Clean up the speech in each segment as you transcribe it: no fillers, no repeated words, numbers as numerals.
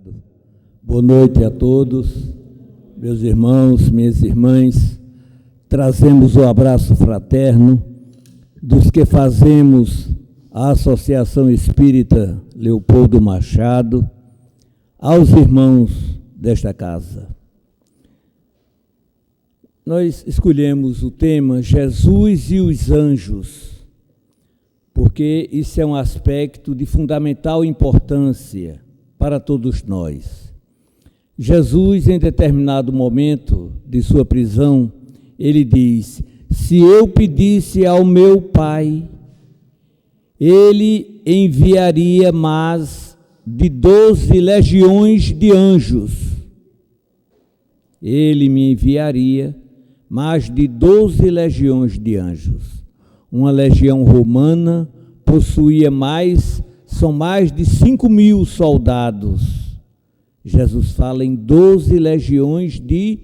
Obrigado. Boa noite a todos, meus irmãos, minhas irmãs. Trazemos o abraço fraterno dos que fazemos a Associação Espírita Leopoldo Machado, aos irmãos desta casa. Nós escolhemos o tema Jesus e os Anjos, porque isso é um aspecto de fundamental importância para todos nós. Jesus, em determinado momento de sua prisão, ele diz: se eu pedisse ao meu Pai, ele enviaria mais de 12 legiões de anjos. Ele me enviaria mais de 12 legiões de anjos. Uma legião romana possuía são mais de 5.000 soldados. Jesus fala em 12 legiões de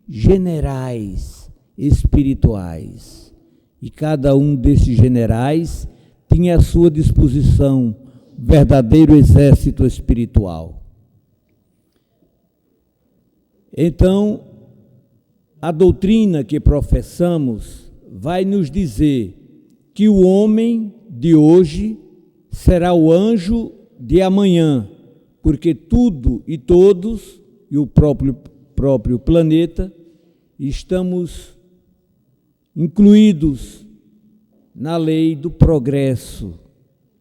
generais espirituais. E cada um desses generais tinha à sua disposição verdadeiro exército espiritual. Então, a doutrina que professamos vai nos dizer que o homem de hoje será o anjo de amanhã, porque tudo e todos, e o próprio planeta, estamos incluídos na lei do progresso,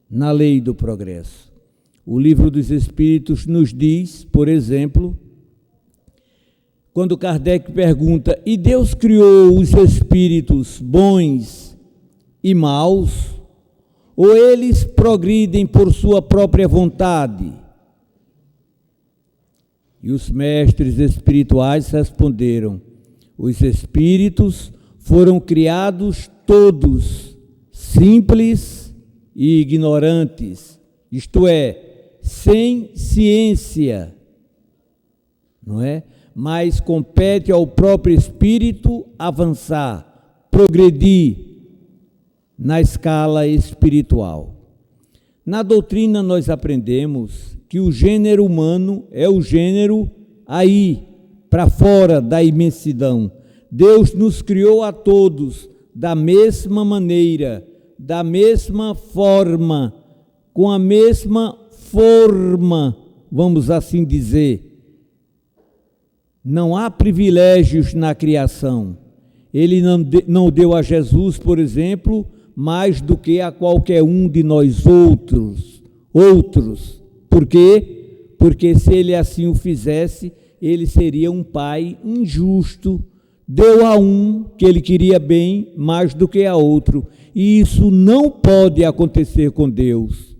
na lei do progresso. O Livro dos Espíritos nos diz, por exemplo, quando Kardec pergunta: e Deus criou os espíritos bons e maus, ou eles progridem por sua própria vontade? E os mestres espirituais responderam: os espíritos foram criados todos simples e ignorantes, isto é, sem ciência, não é? Mas compete ao próprio espírito avançar, progredir na escala espiritual. Na doutrina nós aprendemos que o gênero humano é o gênero aí, para fora da imensidão. Deus nos criou a todos da mesma maneira, da mesma forma, com a mesma forma, vamos assim dizer. Não há privilégios na criação. Ele não deu a Jesus, por exemplo, mais do que a qualquer um de nós outros. Por quê? Porque se ele assim o fizesse, ele seria um pai injusto. Deu a um que ele queria bem mais do que a outro. E isso não pode acontecer com Deus,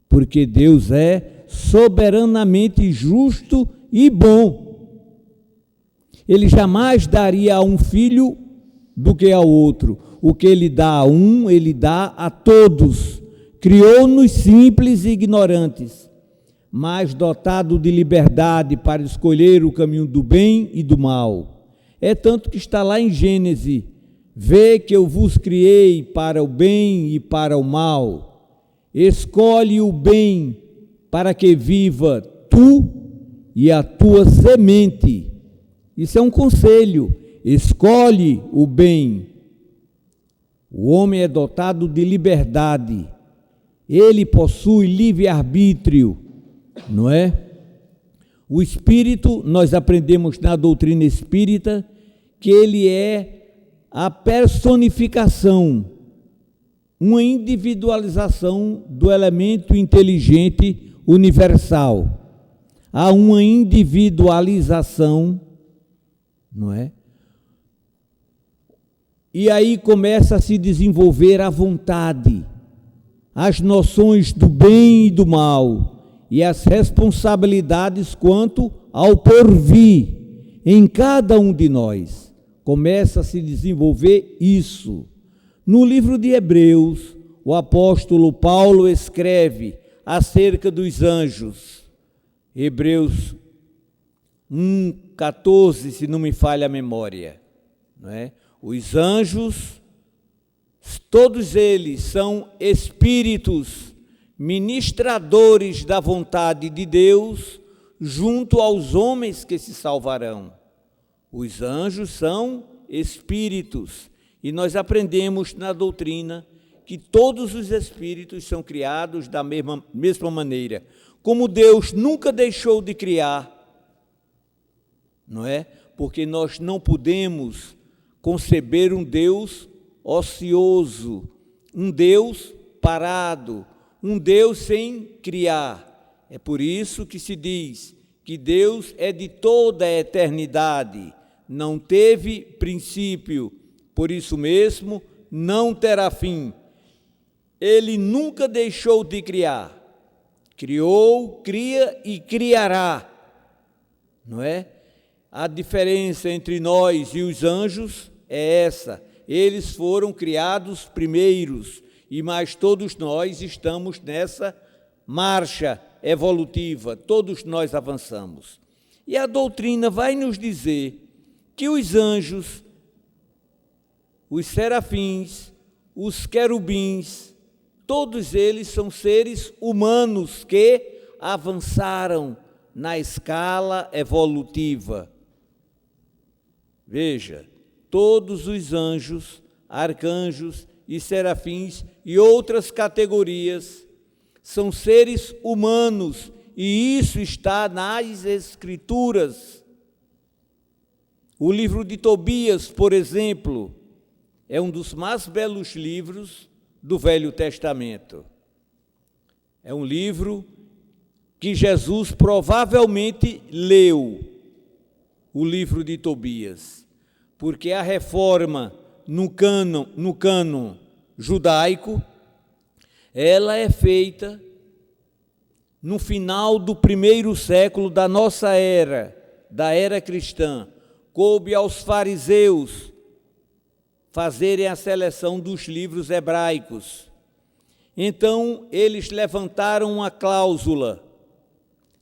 porque Deus é soberanamente justo e bom. Ele jamais daria a um filho do que ao outro. O que ele dá a um, ele dá a todos. Criou-nos simples e ignorantes, mas dotado de liberdade para escolher o caminho do bem e do mal. É tanto que está lá em Gênesis: vê que eu vos criei para o bem e para o mal. Escolhe o bem para que viva tu e a tua semente. Isso é um conselho: escolhe o bem. O homem é dotado de liberdade, ele possui livre-arbítrio, não é? O espírito, nós aprendemos na doutrina espírita, que ele é a personificação, uma individualização do elemento inteligente universal. Há uma individualização, não é? E aí começa a se desenvolver a vontade, as noções do bem e do mal, e as responsabilidades quanto ao porvir em cada um de nós. Começa a se desenvolver isso. No livro de Hebreus, o apóstolo Paulo escreve acerca dos anjos. Hebreus 1:14, se não me falha a memória, não é? Os anjos, todos eles são espíritos ministradores da vontade de Deus junto aos homens que se salvarão. Os anjos são espíritos, e nós aprendemos na doutrina que todos os espíritos são criados da mesma maneira. Como Deus nunca deixou de criar, não é? Porque nós não podemos conceber um Deus ocioso, um Deus parado, um Deus sem criar. É por isso que se diz que Deus é de toda a eternidade, não teve princípio, por isso mesmo não terá fim. Ele nunca deixou de criar. Criou, cria e criará, não é? A diferença entre nós e os anjos é essa. Eles foram criados primeiros, e mais todos nós estamos nessa marcha evolutiva, todos nós avançamos. E a doutrina vai nos dizer que os anjos, os serafins, os querubins, todos eles são seres humanos que avançaram na escala evolutiva. Veja, todos os anjos, arcanjos e serafins e outras categorias são seres humanos, e isso está nas Escrituras. O livro de Tobias, por exemplo, é um dos mais belos livros do Velho Testamento. É um livro que Jesus provavelmente leu, o livro de Tobias, porque a reforma no cânon judaico, ela é feita no final do primeiro século da nossa era, da era cristã. Coube aos fariseus fazerem a seleção dos livros hebraicos. Então, eles levantaram uma cláusula.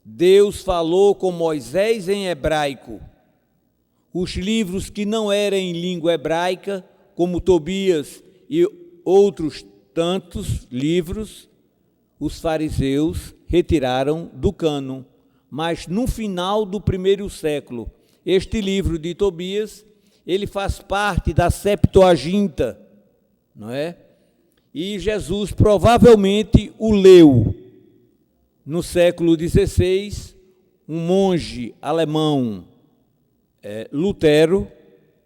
Deus falou com Moisés em hebraico. Os livros que não eram em língua hebraica, como Tobias e outros tantos livros, os fariseus retiraram do cânon. Mas no final do primeiro século, este livro de Tobias, ele faz parte da Septuaginta, não é? E Jesus provavelmente o leu. No século XVI, um monge alemão, Lutero,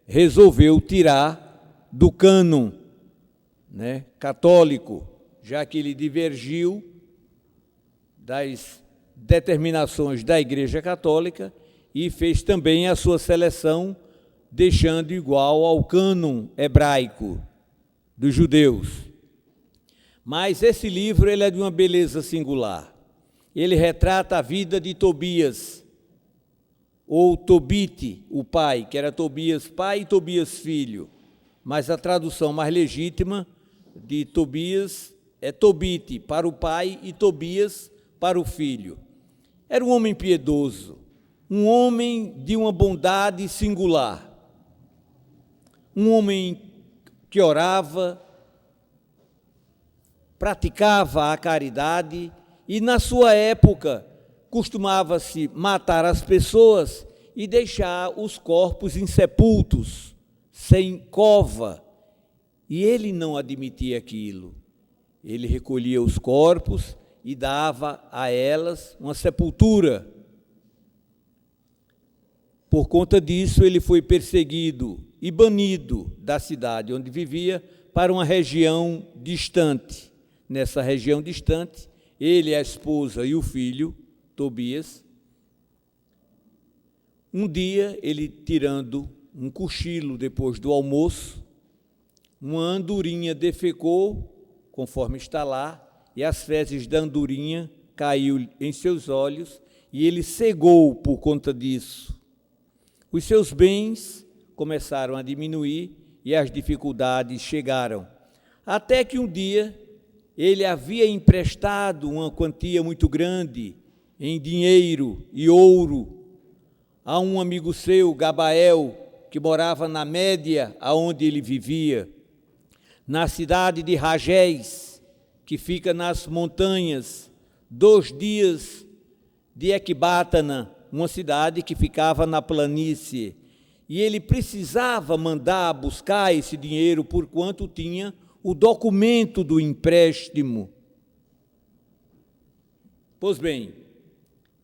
resolveu tirar do cânon, né, católico, já que ele divergiu das determinações da Igreja Católica e fez também a sua seleção, deixando igual ao cânon hebraico dos judeus. Mas esse livro ele é de uma beleza singular. Ele retrata a vida de Tobias, ou Tobite, o pai, que era Tobias pai e Tobias filho, mas a tradução mais legítima de Tobias é Tobite para o pai e Tobias para o filho. Era um homem piedoso, um homem de uma bondade singular, um homem que orava, praticava a caridade e, na sua época, costumava-se matar as pessoas e deixar os corpos insepultos, sem cova. E ele não admitia aquilo. Ele recolhia os corpos e dava a elas uma sepultura. Por conta disso, ele foi perseguido e banido da cidade onde vivia para uma região distante. Nessa região distante, ele, a esposa e o filho, Tobias, um dia, ele tirando um cochilo depois do almoço, uma andorinha defecou, conforme está lá, e as fezes da andorinha caiu em seus olhos, e ele cegou por conta disso. Os seus bens começaram a diminuir e as dificuldades chegaram. Até que um dia ele havia emprestado uma quantia muito grande em dinheiro e ouro a um amigo seu, Gabael, que morava na Média, aonde ele vivia, na cidade de Ragés, que fica nas montanhas, 2 dias de Ecbátana, uma cidade que ficava na planície, e ele precisava mandar buscar esse dinheiro porquanto tinha o documento do empréstimo. Pois bem,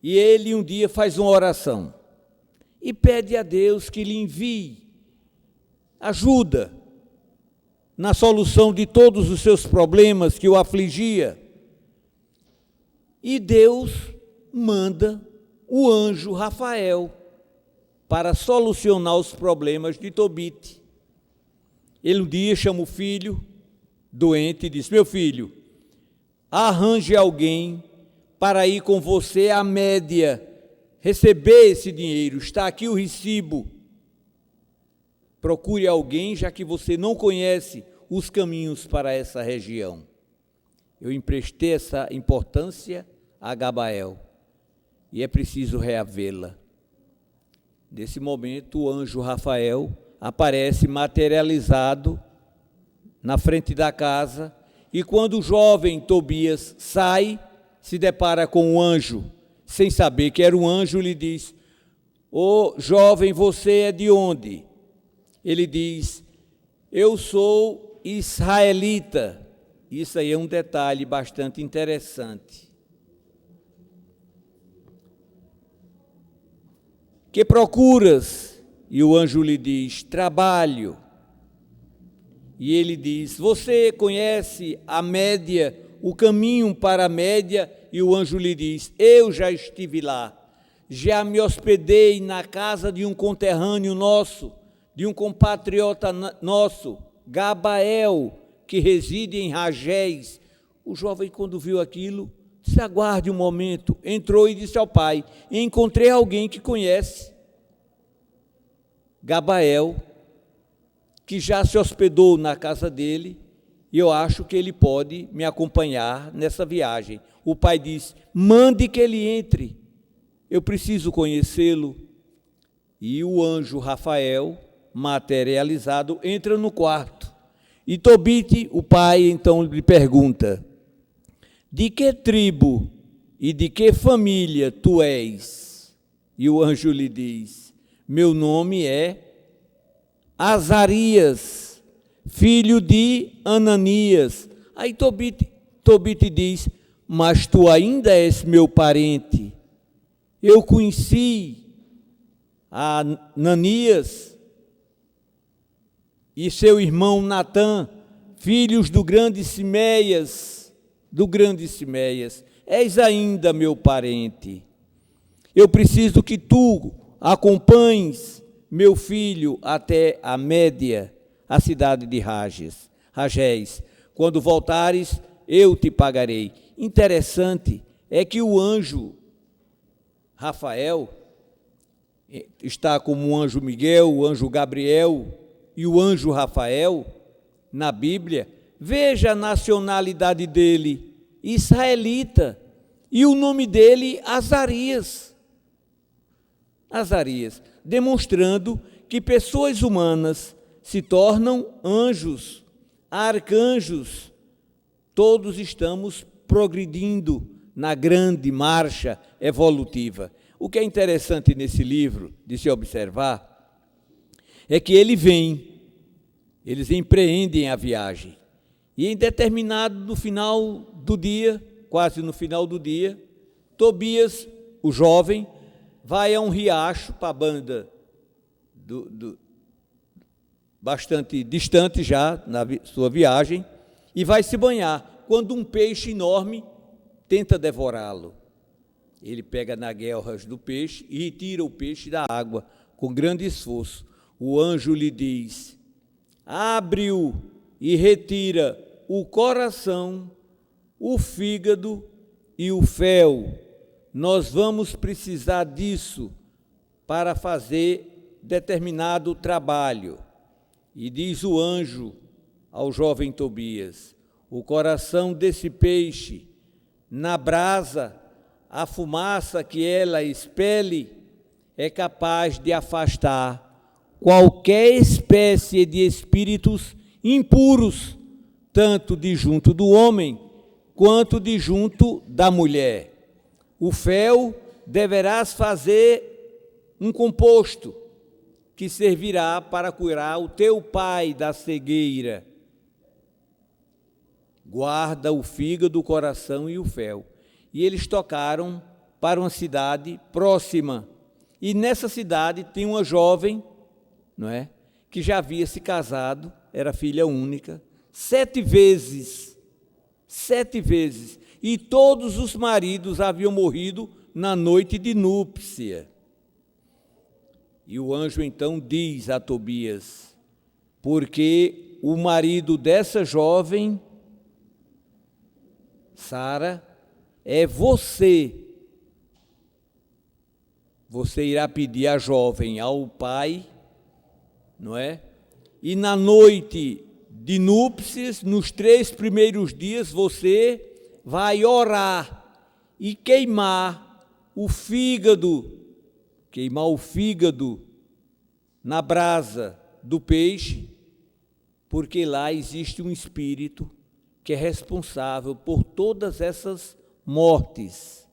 e ele um dia faz uma oração e pede a Deus que lhe envie ajuda na solução de todos os seus problemas que o afligia. E Deus manda o anjo Rafael para solucionar os problemas de Tobit. Ele um dia chama o filho doente e diz: meu filho, arranje alguém para ir com você à Média, receber esse dinheiro, está aqui o recibo. Procure alguém, já que você não conhece os caminhos para essa região. Eu emprestei essa importância a Gabael, e é preciso reavê-la. Nesse momento, o anjo Rafael aparece materializado na frente da casa, e quando o jovem Tobias sai, se depara com o anjo, sem saber que era um anjo, lhe diz: ô jovem, você é de onde? Ele diz: eu sou israelita. Isso aí é um detalhe bastante interessante. Que procuras? E o anjo lhe diz: trabalho. E ele diz: você conhece a Média, o caminho para a Média? E o anjo lhe diz: eu já estive lá, já me hospedei na casa de um conterrâneo nosso, de um compatriota nosso, Gabael, que reside em Ragés. O jovem, quando viu aquilo, disse: aguarde um momento. Entrou e disse ao pai: encontrei alguém que conhece Gabael, que já se hospedou na casa dele, e eu acho que ele pode me acompanhar nessa viagem. O pai disse: mande que ele entre, eu preciso conhecê-lo. E o anjo Rafael, materializado, entra no quarto. E Tobit, o pai, então lhe pergunta: de que tribo e de que família tu és? E o anjo lhe diz: meu nome é Azarias, filho de Ananias. Aí Tobit diz: mas tu ainda és meu parente. Eu conheci a Ananias e seu irmão Natã, filhos do grande Simeias, és ainda meu parente. Eu preciso que tu acompanhes meu filho até a Média, a cidade de Ragés. Quando voltares, eu te pagarei. Interessante é que o anjo Rafael está como o anjo Miguel, o anjo Gabriel e o anjo Rafael na Bíblia. Veja a nacionalidade dele, israelita, e o nome dele, Azarias, demonstrando que pessoas humanas se tornam anjos, arcanjos. Todos estamos progredindo na grande marcha evolutiva. O que é interessante nesse livro de se observar é que eles empreendem a viagem, e em determinado no final do dia, quase no final do dia, Tobias, o jovem, vai a um riacho para a banda bastante distante já na sua viagem, e vai se banhar, quando um peixe enorme tenta devorá-lo. Ele pega na guelras do peixe e retira o peixe da água com grande esforço. O anjo lhe diz: abre-o e retira o coração, o fígado e o fel. Nós vamos precisar disso para fazer determinado trabalho. E diz o anjo ao jovem Tobias: o coração desse peixe, na brasa, a fumaça que ela expele, é capaz de afastar qualquer espécie de espíritos impuros, tanto de junto do homem, quanto de junto da mulher. O fel deverás fazer um composto que servirá para curar o teu pai da cegueira. Guarda o fígado, o coração e o fel. E eles tocaram para uma cidade próxima. E nessa cidade tem uma jovem, não é, que já havia se casado, era filha única, 7 vezes, e todos os maridos haviam morrido na noite de núpcia. E o anjo então diz a Tobias, porque o marido dessa jovem, Sara, é você. Você irá pedir a jovem ao pai, não é? E na noite de núpcias, nos 3 primeiros dias, você vai orar e queimar o fígado na brasa do peixe, porque lá existe um espírito que é responsável por todas essas mortes.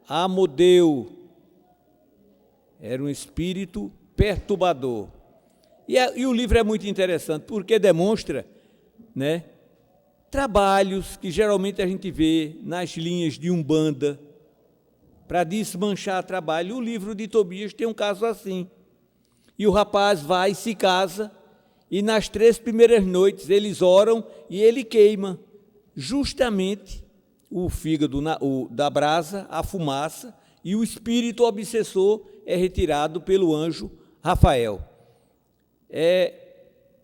Amodeu era um espírito perturbador. E o livro é muito interessante, porque demonstra, né, trabalhos que geralmente a gente vê nas linhas de Umbanda, para desmanchar trabalho. O livro de Tobias tem um caso assim. E o rapaz vai e se casa, e nas 3 primeiras noites eles oram e ele queima justamente o fígado da brasa, a fumaça, e o espírito obsessor é retirado pelo anjo Rafael. É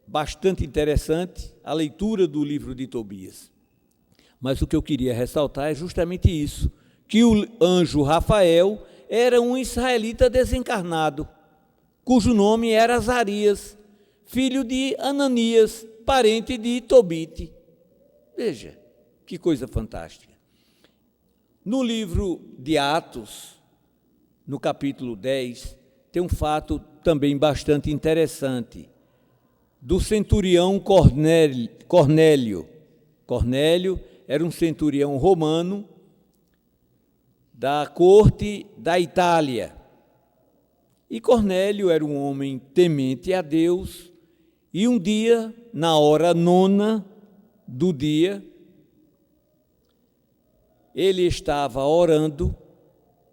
bastante interessante a leitura do livro de Tobias. Mas o que eu queria ressaltar é justamente isso, que o anjo Rafael era um israelita desencarnado, cujo nome era Azarias, filho de Ananias, parente de Tobite. Veja, que coisa fantástica. No livro de Atos, no capítulo 10, tem um fato também bastante interessante, do centurião Cornélio. Cornélio era um centurião romano da corte da Itália. E Cornélio era um homem temente a Deus, e um dia, na hora 9 do dia, ele estava orando,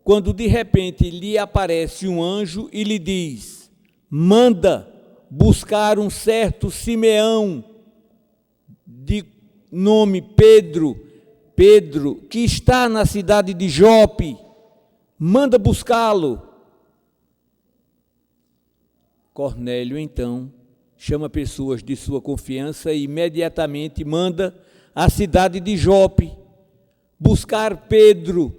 quando de repente lhe aparece um anjo e lhe diz: manda buscar um certo Simeão, de nome Pedro, que está na cidade de Jope, manda buscá-lo. Cornélio, então, chama pessoas de sua confiança e imediatamente manda à cidade de Jope buscar Pedro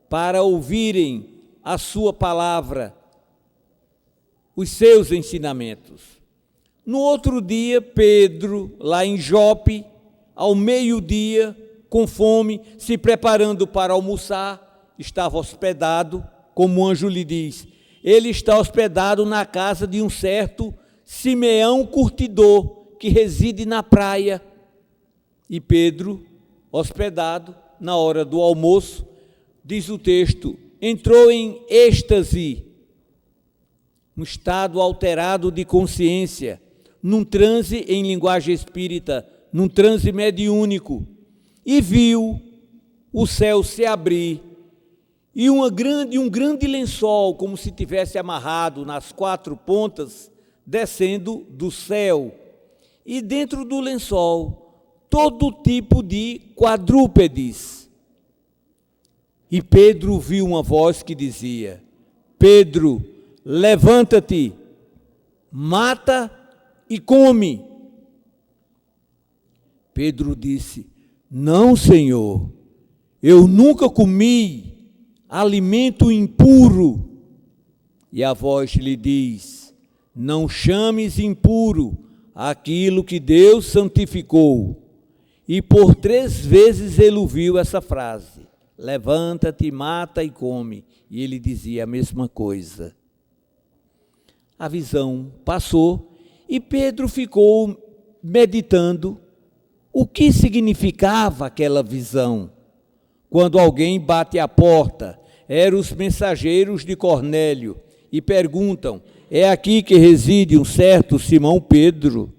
para ouvirem a sua palavra, os seus ensinamentos. No outro dia, Pedro, lá em Jope, ao meio-dia, com fome, se preparando para almoçar, estava hospedado, como o anjo lhe diz. Ele está hospedado na casa de um certo Simeão curtidor, que reside na praia. E Pedro, hospedado, na hora do almoço, diz o texto, entrou em êxtase, um estado alterado de consciência, num transe em linguagem espírita, num transe mediúnico, e viu o céu se abrir, e um grande lençol, como se tivesse amarrado nas 4 pontas, descendo do céu, e dentro do lençol, todo tipo de quadrúpedes. E Pedro viu uma voz que dizia: Pedro, levanta-te, mata e come. Pedro disse: não, Senhor, eu nunca comi alimento impuro. E a voz lhe diz: não chames impuro aquilo que Deus santificou. E por 3 vezes ele ouviu essa frase: levanta-te, mata e come. E ele dizia a mesma coisa. A visão passou e Pedro ficou meditando o que significava aquela visão. Quando alguém bate à porta, eram os mensageiros de Cornélio e perguntam: é aqui que reside um certo Simão Pedro?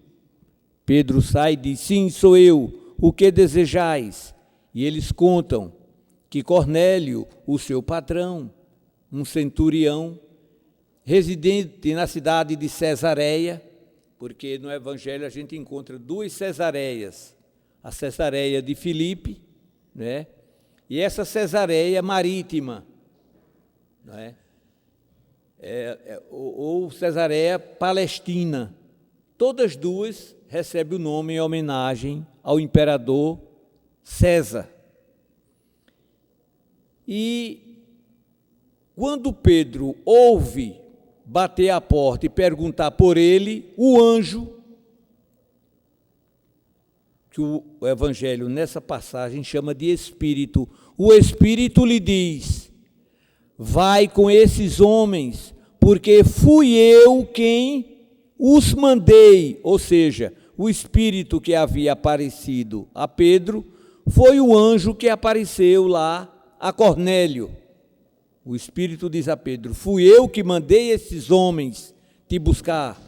Pedro sai e diz: sim, sou eu, o que desejais? E eles contam que Cornélio, o seu patrão, um centurião, residente na cidade de Cesareia, porque no Evangelho a gente encontra duas Cesareias, a Cesareia de Filipe, né? E essa Cesareia marítima, né? Ou Cesareia Palestina, todas duas recebem o nome em homenagem ao imperador César. E quando Pedro ouve bater a porta e perguntar por ele, o anjo, que o Evangelho nessa passagem chama de Espírito, o Espírito lhe diz: vai com esses homens, porque fui eu quem os mandei. Ou seja, o Espírito que havia aparecido a Pedro foi o anjo que apareceu lá a Cornélio. O Espírito diz a Pedro: fui eu que mandei esses homens te buscar,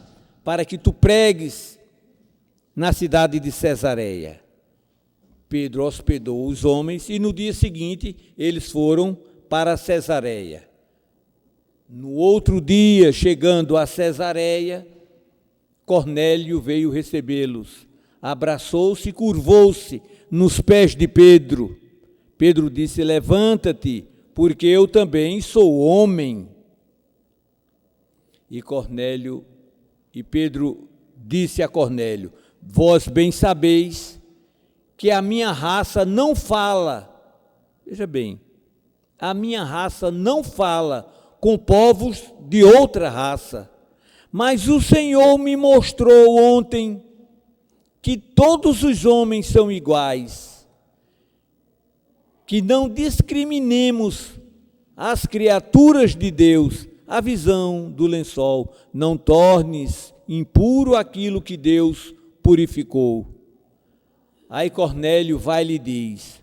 para que tu pregues na cidade de Cesareia. Pedro hospedou os homens e no dia seguinte eles foram para Cesareia. No outro dia, chegando a Cesareia, Cornélio veio recebê-los, abraçou-se e curvou-se nos pés de Pedro. Pedro disse: levanta-te, porque eu também sou homem. E Pedro disse a Cornélio: vós bem sabeis que a minha raça não fala, veja bem, a minha raça não fala com povos de outra raça, mas o Senhor me mostrou ontem que todos os homens são iguais, que não discriminemos as criaturas de Deus. A visão do lençol: não tornes impuro aquilo que Deus purificou. Aí Cornélio vai e lhe diz: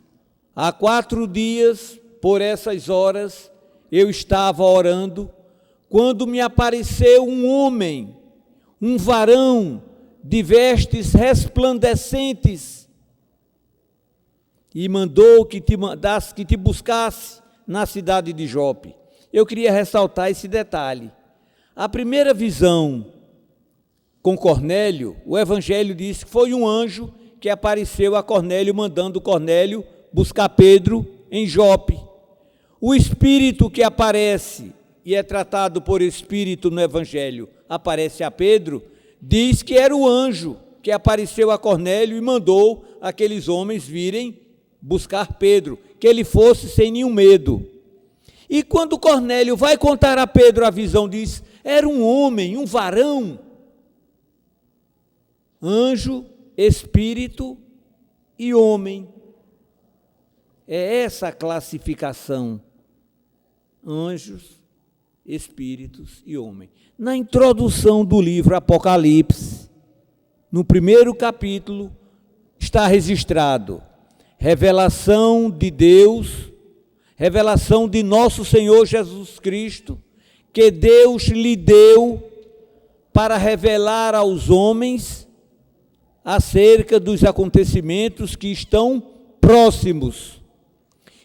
há 4 dias, por essas horas, eu estava orando, quando me apareceu um homem, um varão, de vestes resplandecentes, e mandou que te buscasse na cidade de Jope. Eu queria ressaltar esse detalhe. A primeira visão com Cornélio, o Evangelho diz que foi um anjo que apareceu a Cornélio, mandando Cornélio buscar Pedro em Jope. O Espírito que aparece, e é tratado por Espírito no Evangelho, aparece a Pedro, diz que era o anjo que apareceu a Cornélio e mandou aqueles homens virem buscar Pedro, que ele fosse sem nenhum medo. E quando Cornélio vai contar a Pedro a visão, diz: era um homem, um varão, anjo, espírito e homem. É essa a classificação: anjos, espíritos e homem. Na introdução do livro Apocalipse, no primeiro capítulo, está registrado: revelação de Deus, revelação de nosso Senhor Jesus Cristo, que Deus lhe deu para revelar aos homens acerca dos acontecimentos que estão próximos.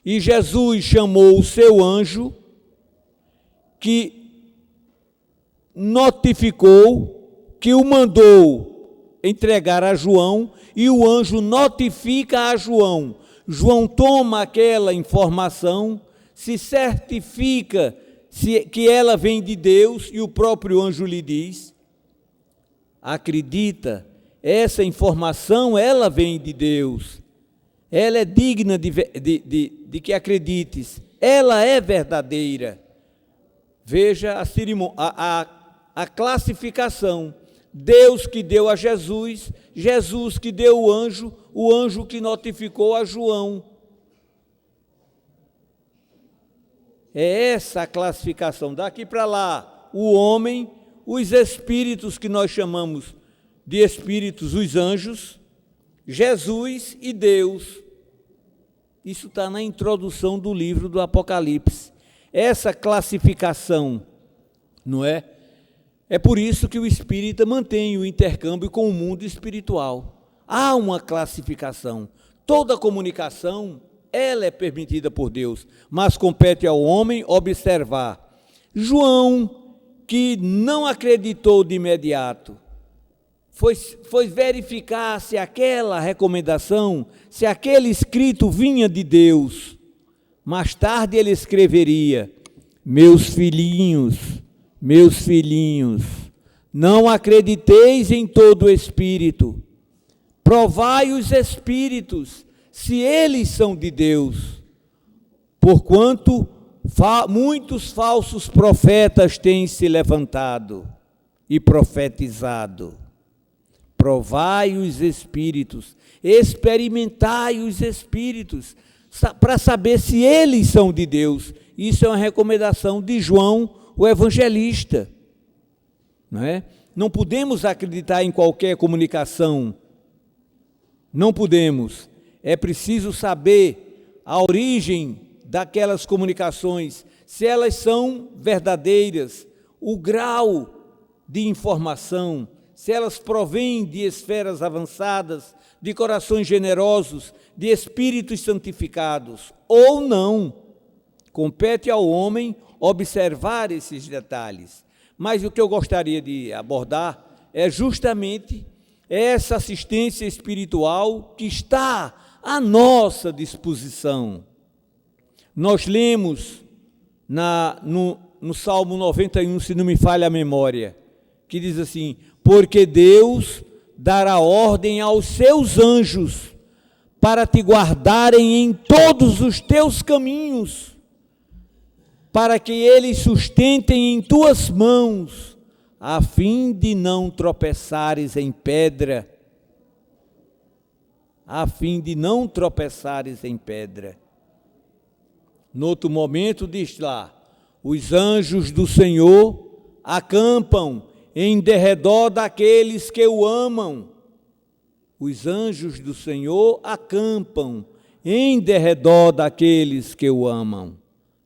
E Jesus chamou o seu anjo, que notificou, que o mandou entregar a João, e o anjo notifica a João. João toma aquela informação, se certifica que ela vem de Deus, e o próprio anjo lhe diz: acredita, essa informação, ela vem de Deus, ela é digna de que acredites, ela é verdadeira. Veja a classificação: Deus que deu a Jesus, Jesus que deu o anjo que notificou a João. É essa a classificação. Daqui para lá, o homem, os espíritos que nós chamamos de espíritos, os anjos, Jesus e Deus. Isso está na introdução do livro do Apocalipse. essa classificação, não é? É por isso que o espírita mantém o intercâmbio com o mundo espiritual. Há uma classificação. Toda comunicação, ela é permitida por Deus, mas compete ao homem observar. João, que não acreditou de imediato, foi verificar se aquela recomendação, se aquele escrito vinha de Deus. Mais tarde ele escreveria: meus filhinhos, não acrediteis em todo o espírito, provai os espíritos, se eles são de Deus, porquanto muitos falsos profetas têm se levantado e profetizado. Provai os espíritos, experimentai os espíritos, para saber se eles são de Deus. Isso é uma recomendação de João, o evangelista. Não é? Não podemos acreditar em qualquer comunicação. Não podemos. É preciso saber a origem daquelas comunicações, se elas são verdadeiras, o grau de informação, se elas provêm de esferas avançadas, de corações generosos, de espíritos santificados, ou não. Compete ao homem observar esses detalhes. Mas o que eu gostaria de abordar é justamente essa assistência espiritual que está à nossa disposição. Nós lemos no Salmo 91, se não me falha a memória, que diz assim: porque Deus dará ordem aos seus anjos para te guardarem em todos os teus caminhos, para que eles sustentem em tuas mãos, a fim de não tropeçares em pedra. A fim de não tropeçares em pedra. No outro momento diz lá: os anjos do Senhor acampam em derredor daqueles que o amam. Os anjos do Senhor acampam em derredor daqueles que o amam.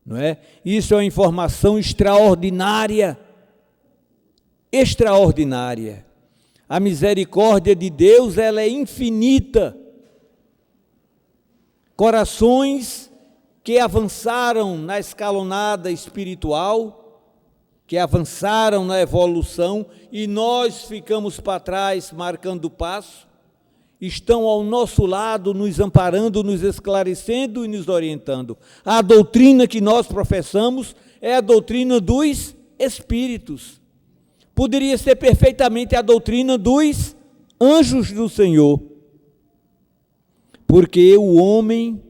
Não é? Isso é uma informação extraordinária. Extraordinária. A misericórdia de Deus, ela é infinita. Corações que avançaram na escalonada espiritual, que avançaram na evolução, e nós ficamos para trás, marcando o passo, estão ao nosso lado, nos amparando, nos esclarecendo e nos orientando. A doutrina que nós professamos é a doutrina dos espíritos. Poderia ser perfeitamente a doutrina dos anjos do Senhor, porque o homem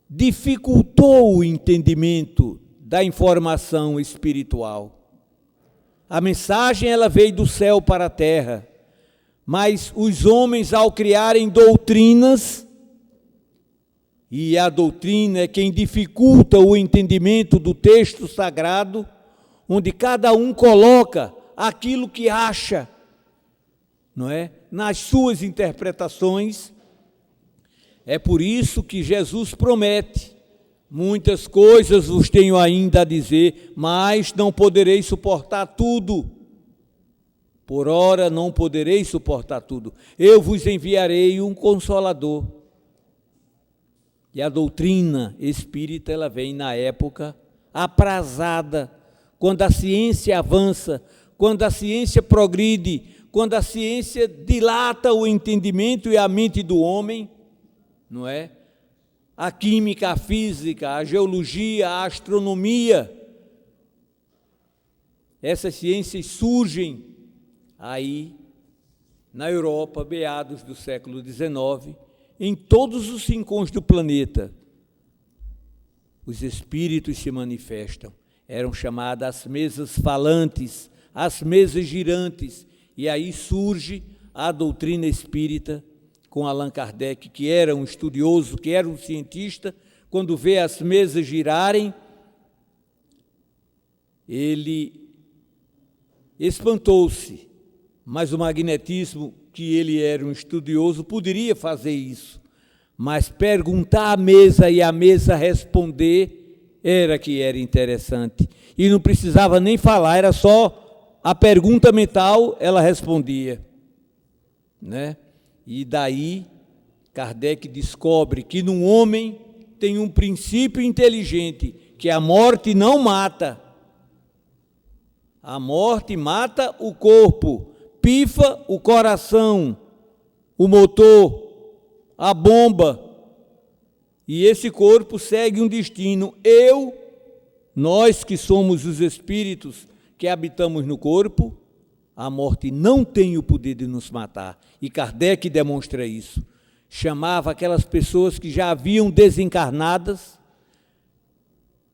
dificultou o entendimento da informação espiritual. A mensagem, ela veio do céu para a terra, mas os homens, ao criarem doutrinas, e a doutrina é quem dificulta o entendimento do texto sagrado, onde cada um coloca aquilo que acha, não é? Nas suas interpretações. É por isso que Jesus promete: muitas coisas vos tenho ainda a dizer, mas não podereis suportar tudo. Por ora não podereis suportar tudo. Eu vos enviarei um Consolador. E a doutrina espírita, ela vem na época aprazada, quando a ciência avança, quando a ciência progride, quando a ciência dilata o entendimento e a mente do homem, não é? A química, a física, a geologia, a astronomia, essas ciências surgem aí na Europa, meados do século XIX, em todos os rincões do planeta. Os espíritos se manifestam. Eram chamadas as mesas falantes, as mesas girantes, e aí surge a doutrina espírita com Allan Kardec, que era um estudioso, que era um cientista. Quando vê as mesas girarem, ele espantou-se, mas o magnetismo, que ele era um estudioso, poderia fazer isso. Mas perguntar à mesa e a mesa responder era que era interessante. E não precisava nem falar, era só a pergunta mental, ela respondia, né? E daí Kardec descobre que no homem tem um princípio inteligente, que a morte não mata. A morte mata o corpo, pifa o coração, o motor, a bomba, e esse corpo segue um destino. Nós que somos os espíritos que habitamos no corpo, a morte não tem o poder de nos matar. E Kardec demonstra isso. Chamava aquelas pessoas que já haviam desencarnadas,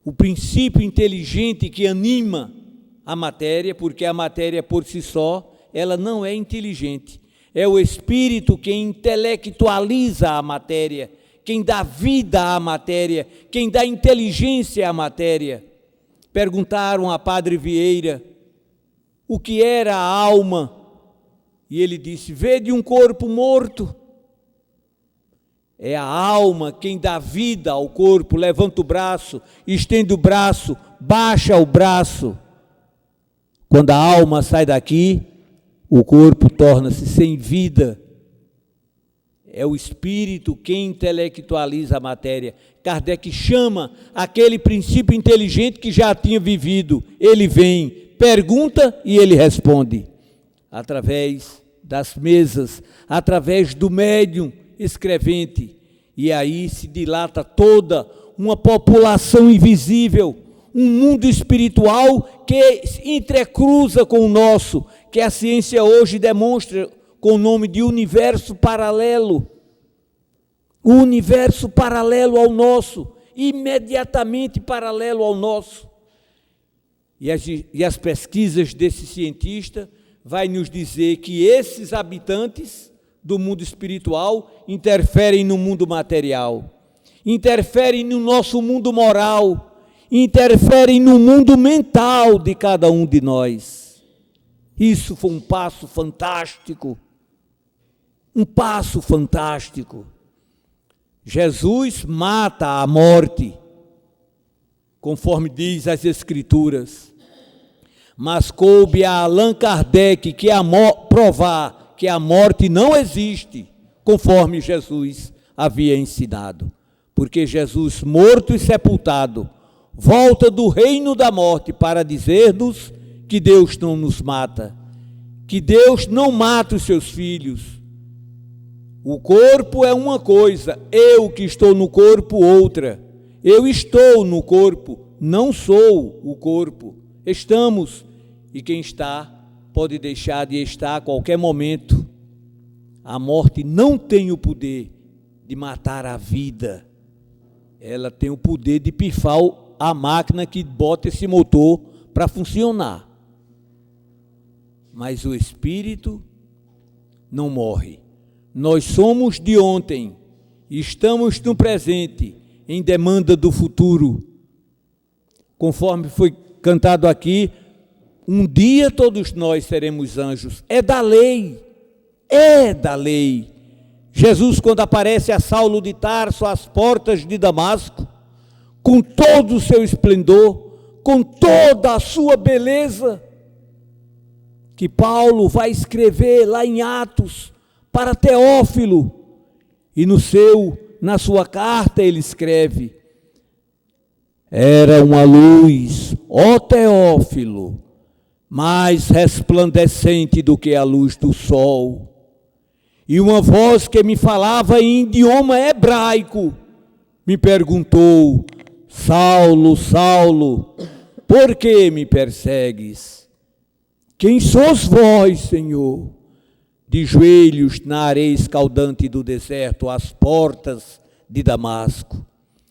o princípio inteligente que anima a matéria, porque a matéria por si só, ela não é inteligente. É o espírito quem intelectualiza a matéria, quem dá vida à matéria, quem dá inteligência à matéria. Perguntaram a Padre Vieira o que era a alma, e ele disse: vede um corpo morto. É a alma quem dá vida ao corpo, levanta o braço, estende o braço, baixa o braço. Quando a alma sai daqui, o corpo torna-se sem vida. É o espírito quem intelectualiza a matéria. Kardec chama aquele princípio inteligente que já tinha vivido. Ele vem, pergunta e ele responde. Através das mesas, através do médium escrevente. E aí se dilata toda uma população invisível, um mundo espiritual que entrecruza com o nosso, que a ciência hoje demonstra com o nome de universo paralelo. O universo paralelo ao nosso, imediatamente paralelo ao nosso. E as pesquisas desse cientista vai nos dizer que esses habitantes do mundo espiritual interferem no mundo material, interferem no nosso mundo moral, interferem no mundo mental de cada um de nós. Isso foi um passo fantástico, um passo fantástico. Jesus mata a morte, conforme diz as Escrituras, mas coube a Allan Kardec que provar que a morte não existe, conforme Jesus havia ensinado, porque Jesus, morto e sepultado, volta do reino da morte para dizer-nos que Deus não nos mata, que Deus não mata os seus filhos. O corpo é uma coisa, eu que estou no corpo outra. Eu estou no corpo, não sou o corpo. Estamos, e quem está pode deixar de estar a qualquer momento. A morte não tem o poder de matar a vida. Ela tem o poder de pifar a máquina que bota esse motor para funcionar. Mas o espírito não morre. Nós somos de ontem, estamos no presente, em demanda do futuro. Conforme foi cantado aqui, um dia todos nós seremos anjos. É da lei, é da lei. Jesus, quando aparece a Saulo de Tarso às portas de Damasco, com todo o seu esplendor, com toda a sua beleza, que Paulo vai escrever lá em Atos, para Teófilo, e na sua carta ele escreve: era uma luz, ó Teófilo, mais resplandecente do que a luz do sol, e uma voz que me falava em idioma hebraico, me perguntou: Saulo, Saulo, por que me persegues? Quem sois vós, Senhor? De joelhos na areia escaldante do deserto, às portas de Damasco.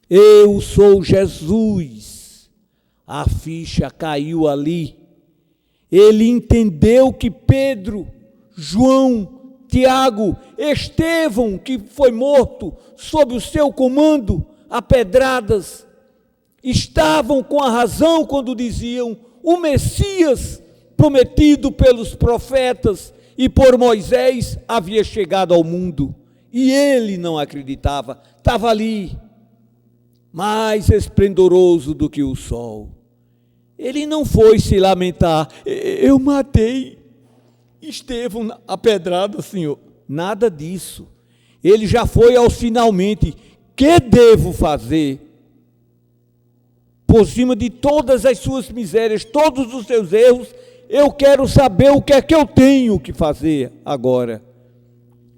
Eu sou Jesus. A ficha caiu ali. Ele entendeu que Pedro, João, Tiago, Estevão, que foi morto sob o seu comando, a pedradas, estavam com a razão quando diziam: o Messias prometido pelos profetas e por Moisés havia chegado ao mundo. E ele não acreditava, estava ali, mais esplendoroso do que o sol. Ele não foi se lamentar, eu matei Estevão a pedrada, Senhor. Nada disso. Ele já foi aos finalmente. Que devo fazer? Por cima de todas as suas misérias, todos os seus erros, eu quero saber o que é que eu tenho que fazer agora.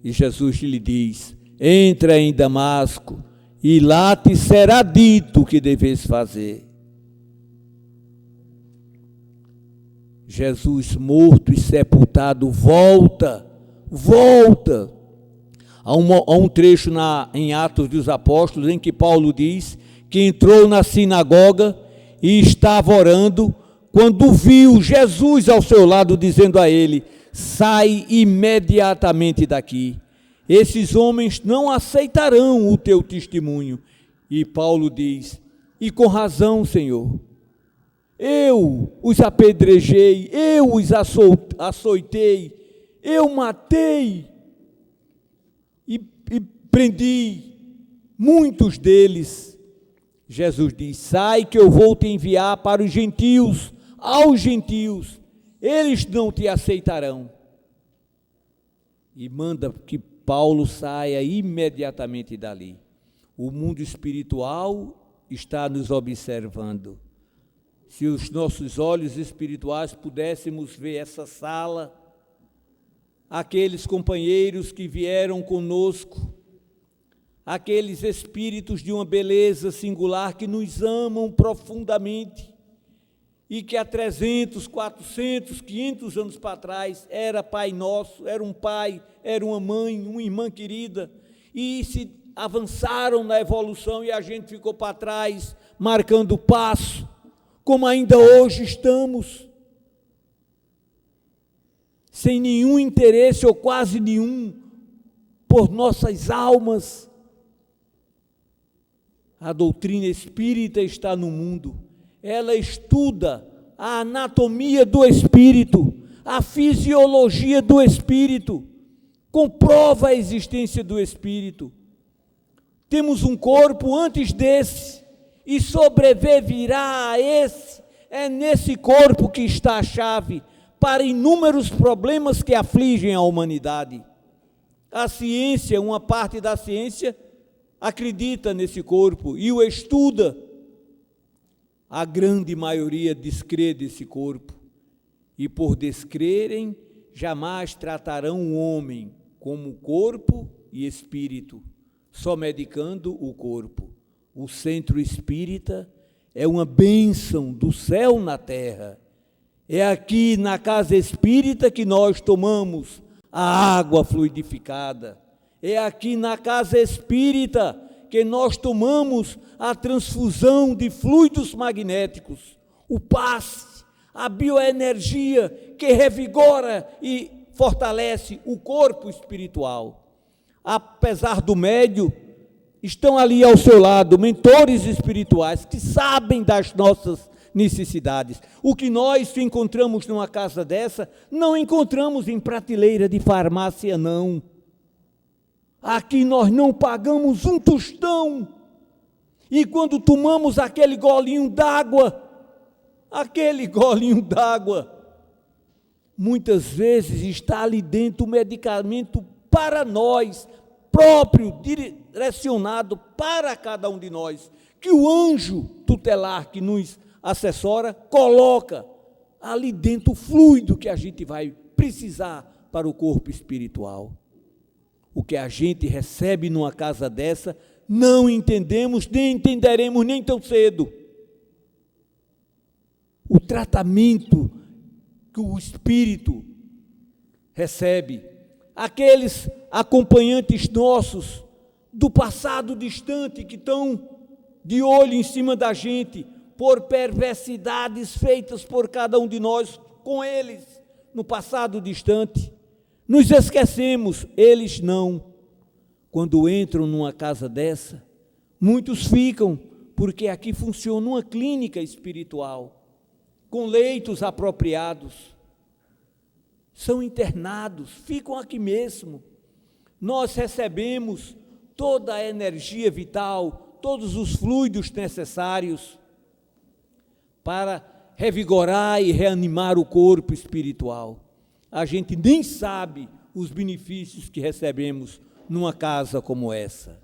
E Jesus lhe diz: entra em Damasco, e lá te será dito o que deves fazer. Jesus, morto e sepultado, volta. Há um trecho em Atos dos Apóstolos em que Paulo diz que entrou na sinagoga e estava orando, quando viu Jesus ao seu lado, dizendo a ele: sai imediatamente daqui, esses homens não aceitarão o teu testemunho. E Paulo diz: e com razão, Senhor, eu os apedrejei, eu os açoitei, eu matei e prendi muitos deles. Jesus diz: sai que eu vou te enviar para os gentios, aos gentios, eles não te aceitarão. E manda que Paulo saia imediatamente dali. O mundo espiritual está nos observando. Se os nossos olhos espirituais pudéssemos ver essa sala, aqueles companheiros que vieram conosco, aqueles espíritos de uma beleza singular que nos amam profundamente e que há 300, 400, 500 anos para trás era Pai nosso, era um pai, era uma mãe, uma irmã querida, e se avançaram na evolução e a gente ficou para trás, marcando o passo, como ainda hoje estamos, sem nenhum interesse ou quase nenhum por nossas almas. A doutrina espírita está no mundo, ela estuda a anatomia do espírito, a fisiologia do espírito, comprova a existência do espírito. Temos um corpo antes desse, e sobreviverá a esse. É nesse corpo que está a chave para inúmeros problemas que afligem a humanidade. A ciência, uma parte da ciência, acredita nesse corpo e o estuda. A grande maioria descrê desse corpo, e por descrerem, jamais tratarão o homem como corpo e espírito, só medicando o corpo. O centro espírita é uma bênção do céu na terra. É aqui na casa espírita que nós tomamos a água fluidificada. É aqui na casa espírita que nós tomamos a transfusão de fluidos magnéticos, o passe, a bioenergia que revigora e fortalece o corpo espiritual. Apesar do médio, estão ali ao seu lado mentores espirituais que sabem das nossas necessidades. O que nós encontramos numa casa dessa, não encontramos em prateleira de farmácia, não. Aqui nós não pagamos um tostão, e quando tomamos aquele golinho d'água, muitas vezes está ali dentro o medicamento para nós, próprio, direcionado para cada um de nós, que o anjo tutelar que nos assessora, coloca ali dentro o fluido que a gente vai precisar para o corpo espiritual. O que a gente recebe numa casa dessa, não entendemos, nem entenderemos nem tão cedo. O tratamento que o espírito recebe, aqueles acompanhantes nossos do passado distante que estão de olho em cima da gente por perversidades feitas por cada um de nós com eles no passado distante. Nos esquecemos, eles não. Quando entram numa casa dessa, muitos ficam, porque aqui funciona uma clínica espiritual, com leitos apropriados. São internados, ficam aqui mesmo. nós recebemos toda a energia vital, todos os fluidos necessários para revigorar e reanimar o corpo espiritual. A gente nem sabe os benefícios que recebemos numa casa como essa.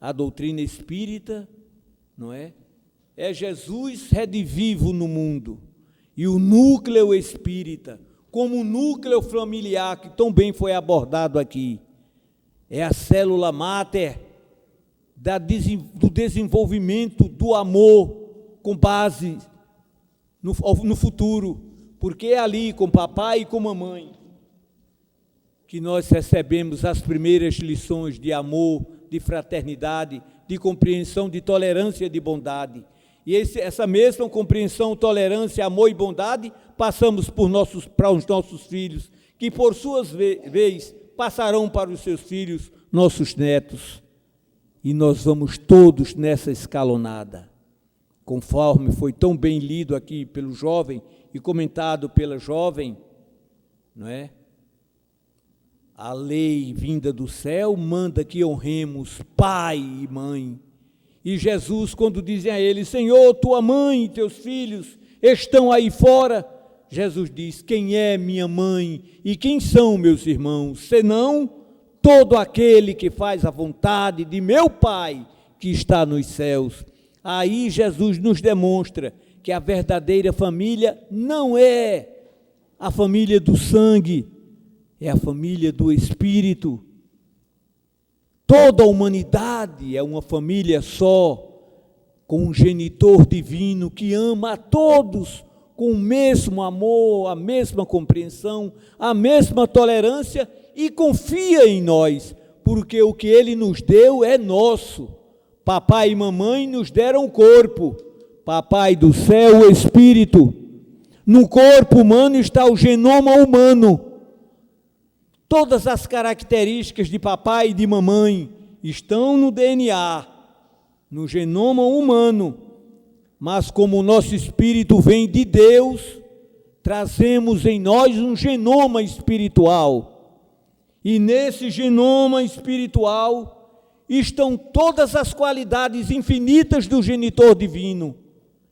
A doutrina espírita, não é? É Jesus redivivo no mundo. E o núcleo espírita, como o núcleo familiar, que tão bem foi abordado aqui, é a célula máter do desenvolvimento do amor com base no futuro, porque é ali com papai e com mamãe que nós recebemos as primeiras lições de amor, de fraternidade, de compreensão, de tolerância e de bondade. E essa mesma compreensão, tolerância, amor e bondade passamos para os nossos filhos, que por suas vezes passarão para os seus filhos, nossos netos. E nós vamos todos nessa escalonada, conforme foi tão bem lido aqui pelo jovem e comentado pela jovem, não é? A lei vinda do céu manda que honremos pai e mãe. E Jesus, quando dizem a ele, Senhor, tua mãe e teus filhos estão aí fora, Jesus diz, quem é minha mãe e quem são meus irmãos? Senão todo aquele que faz a vontade de meu Pai que está nos céus. Aí Jesus nos demonstra que a verdadeira família não é a família do sangue, é a família do Espírito. Toda a humanidade é uma família só, com um genitor divino que ama a todos com o mesmo amor, a mesma compreensão, a mesma tolerância e confia em nós, porque o que Ele nos deu é nosso. Papai e mamãe nos deram o corpo, papai do céu, o Espírito. No corpo humano está o genoma humano. Todas as características de papai e de mamãe estão no DNA, no genoma humano, mas como o nosso espírito vem de Deus, trazemos em nós um genoma espiritual. E nesse genoma espiritual estão todas as qualidades infinitas do genitor divino,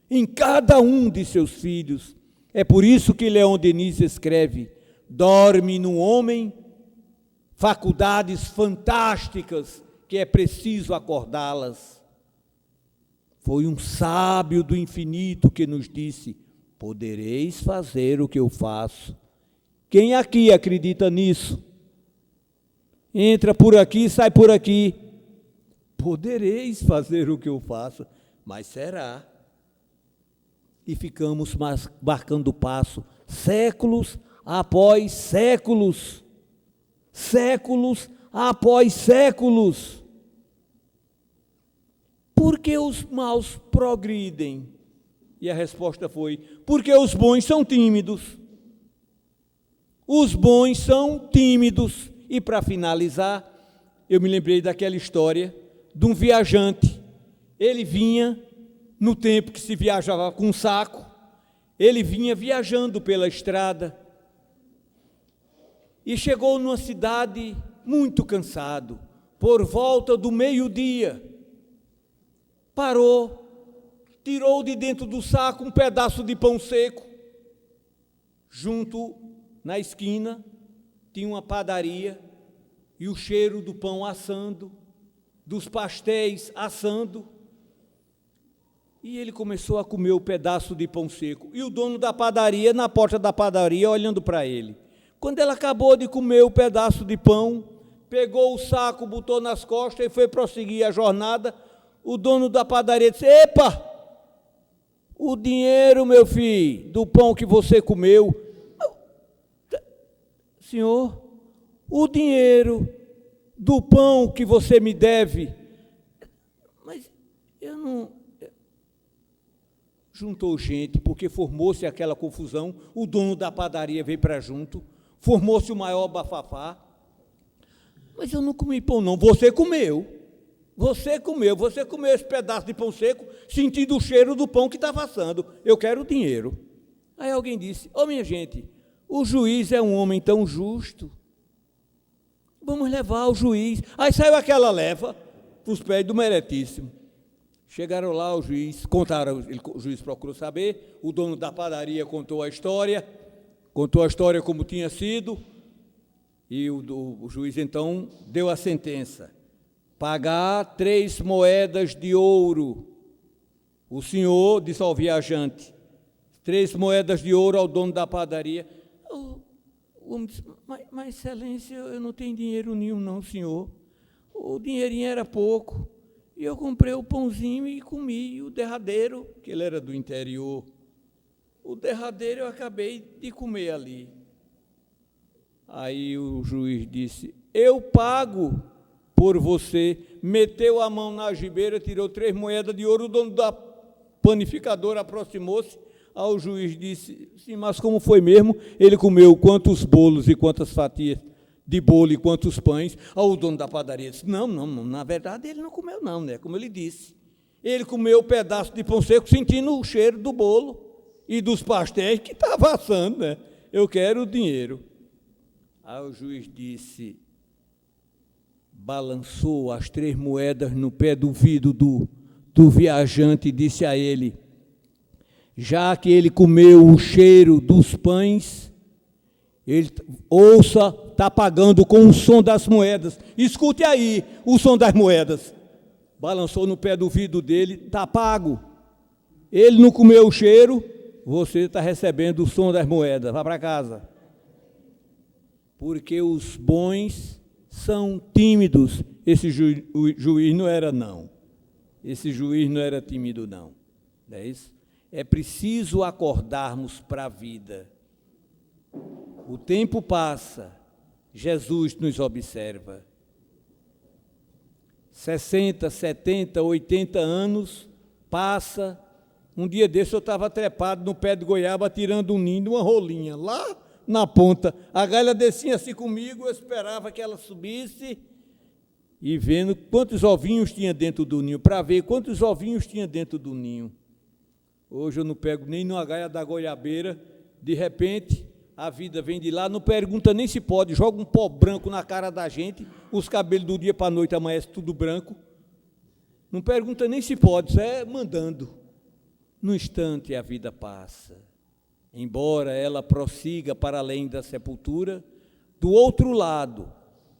em cada um de seus filhos. É por isso que Leon Denis escreve, dorme no homem faculdades fantásticas que é preciso acordá-las. Foi um sábio do infinito que nos disse, podereis fazer o que eu faço. Quem aqui acredita nisso? Entra por aqui, sai por aqui. Podereis fazer o que eu faço, mas será? E ficamos marcando passo, séculos após séculos, séculos após séculos. Por que os maus progridem? E a resposta foi, porque os bons são tímidos. Os bons são tímidos. E para finalizar, eu me lembrei daquela história de um viajante. Ele vinha, no tempo que se viajava com um saco, ele vinha viajando pela estrada e chegou numa cidade muito cansado, por volta do meio-dia. Parou, tirou de dentro do saco um pedaço de pão seco. Junto na esquina tinha uma padaria e o cheiro do pão assando, dos pastéis assando. E ele começou a comer o pedaço de pão seco. E o dono da padaria, na porta da padaria, olhando para ele. Quando ele acabou de comer o pedaço de pão, pegou o saco, botou nas costas e foi prosseguir a jornada. O dono da padaria disse, epa, o dinheiro, meu filho, do pão que você comeu. Senhor, o dinheiro do pão que você me deve. Mas eu não... Juntou gente, porque formou-se aquela confusão, o dono da padaria veio para junto, formou-se o maior bafafá. Mas eu não comi pão não, você comeu esse pedaço de pão seco, sentindo o cheiro do pão que estava assando, eu quero dinheiro. Aí alguém disse, minha gente, o juiz é um homem tão justo, vamos levar o juiz. Aí saiu aquela leva para os pés do Meritíssimo. Chegaram lá, o juiz, contaram, o juiz procurou saber, o dono da padaria contou a história como tinha sido, e o juiz então deu a sentença: pagar 3 moedas de ouro. O senhor disse ao viajante: 3 moedas de ouro ao dono da padaria. O homem disse: mas excelência, eu não tenho dinheiro nenhum não, senhor. O dinheirinho era pouco, e eu comprei o pãozinho e comi, o derradeiro, que ele era do interior, o derradeiro eu acabei de comer ali. Aí o juiz disse: eu pago por você. Meteu a mão na algibeira, tirou 3 moedas de ouro. O dono da panificadora aproximou-se ao juiz, disse: sim, mas como foi mesmo? Ele comeu quantos bolos e quantas fatias de bolo e quantos pães? O dono da padaria disse: não, na verdade ele não comeu não, né? Como ele disse, ele comeu um pedaço de pão seco sentindo o cheiro do bolo e dos pastéis que estava assando, né? Eu quero o dinheiro. Aí o juiz disse, balançou as 3 moedas no pé do vidro do viajante e disse a ele: já que ele comeu o cheiro dos pães, ele, ouça, está pagando com o som das moedas. Escute aí o som das moedas. Balançou no pé do vidro dele, está pago. Ele não comeu o cheiro, você está recebendo o som das moedas. Vá para casa. Porque os bons são tímidos. Esse juiz não era, não. Esse juiz não era tímido, não. Não é isso? É preciso acordarmos para a vida. O tempo passa, Jesus nos observa. 60, 70, 80 anos, passa. Um dia desse eu estava trepado no pé de goiaba, tirando um ninho de uma rolinha, lá na ponta. A galha descia assim comigo, eu esperava que ela subisse, e vendo quantos ovinhos tinha dentro do ninho, para ver quantos ovinhos tinha dentro do ninho. Hoje eu não pego nem numa galha da goiabeira, de repente a vida vem de lá, não pergunta nem se pode, joga um pó branco na cara da gente, os cabelos do dia para a noite amanhece tudo branco, não pergunta nem se pode, isso é mandando. No instante a vida passa, embora ela prossiga para além da sepultura, do outro lado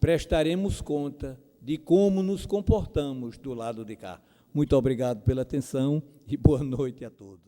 prestaremos conta de como nos comportamos do lado de cá. Muito obrigado pela atenção e boa noite a todos.